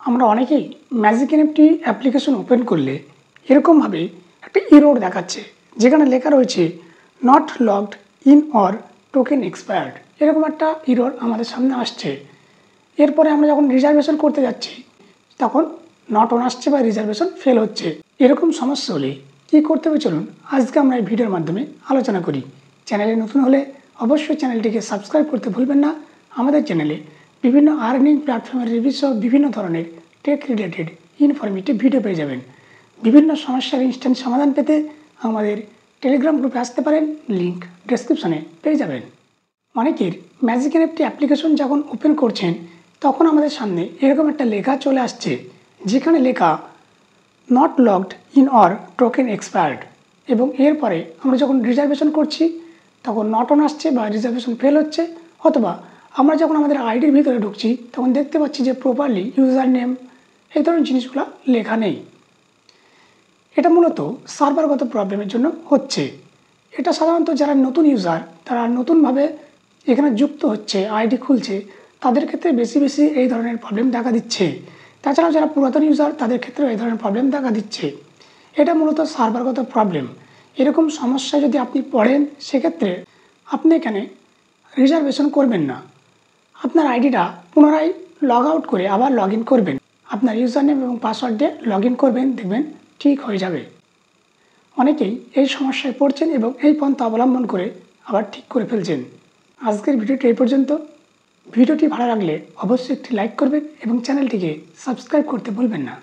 আমরা অনেকেই magic NFT application open করলে এরকমভাবে একটা এরর দেখাচ্ছে, যেখানে লেখা রয়েছে not logged in or token expired. এরকম একটা এরর আমাদের সামনে আসছে। এরপরে আমরা যখন রিজার্ভেশন করতে যাচ্ছি তখন নট অন আসছে বা রিজার্ভেশন ফেল হচ্ছে। এরকম সমস্যা হলে কী করতে হবে চলুন আজকে আমরা এই ভিডিওর মাধ্যমে আলোচনা করি। চ্যানেলে নতুন হলে অবশ্যই চ্যানেলটিকে সাবস্ক্রাইব করতে ভুলবেন না। আমাদের চ্যানেলে বিভিন্ন আর্নিং প্ল্যাটফর্মের রিভিউ সহ বিভিন্ন ধরনের টেক রিলেটেড ইনফরমেটিভ ভিডিও পেয়ে যাবেন। বিভিন্ন সমস্যার ইনস্ট্যান্ট সমাধান পেতে আমাদের টেলিগ্রাম গ্রুপে আসতে পারেন, লিঙ্ক ডেসক্রিপশনে পেয়ে যাবেন। অনেকের ম্যাজিক এনএফটি অ্যাপ্লিকেশন যখন ওপেন করছেন তখন আমাদের সামনে এরকম একটা লেখা চলে আসছে, যেখানে লেখা not logged in or token expired, এবং এরপরে আমরা যখন রিজার্ভেশন করছি তখন নট অন আসছে বা রিজার্ভেশন ফেল হচ্ছে, অথবা আমরা যখন আমাদের আইডির ভিতরে ঢুকছি তখন দেখতে পাচ্ছি যে প্রপারলি ইউজার নেম এই ধরনের জিনিসগুলো লেখা নেই। এটা মূলত সার্ভারগত প্রবলেমের জন্য হচ্ছে। এটা সাধারণত যারা নতুন ইউজার, তারা নতুনভাবে এখানে যুক্ত হচ্ছে, আইডি খুলছে, তাদের ক্ষেত্রে বেশি এই ধরনের প্রবলেম দেখা দিচ্ছে। তাছাড়াও যারা পুরাতন ইউজার তাদের ক্ষেত্রেও এই ধরনের প্রবলেম দেখা দিচ্ছে। এটা মূলত সার্ভারগত প্রবলেম। এরকম সমস্যায় যদি আপনি পড়েন সেক্ষেত্রে আপনি এখানে রিজার্ভেশন করবেন না। আপনার আইডিটা পুনরায় লগ আউট করে আবার লগ ইন করবেন। আপনার ইউজার নেম এবং পাসওয়ার্ড দিয়ে লগ ইন করবেন, দেখবেন ঠিক হয়ে যাবে। অনেকেই এই সমস্যায় পড়ছেন এবং এই পন্থা অবলম্বন করে আবার ঠিক করে ফেলছেন। আজকের ভিডিওটি এই পর্যন্ত। ভিডিওটি ভালো লাগলে অবশ্যই একটি লাইক করবেন এবং চ্যানেলটিকে সাবস্ক্রাইব করতে ভুলবেন না।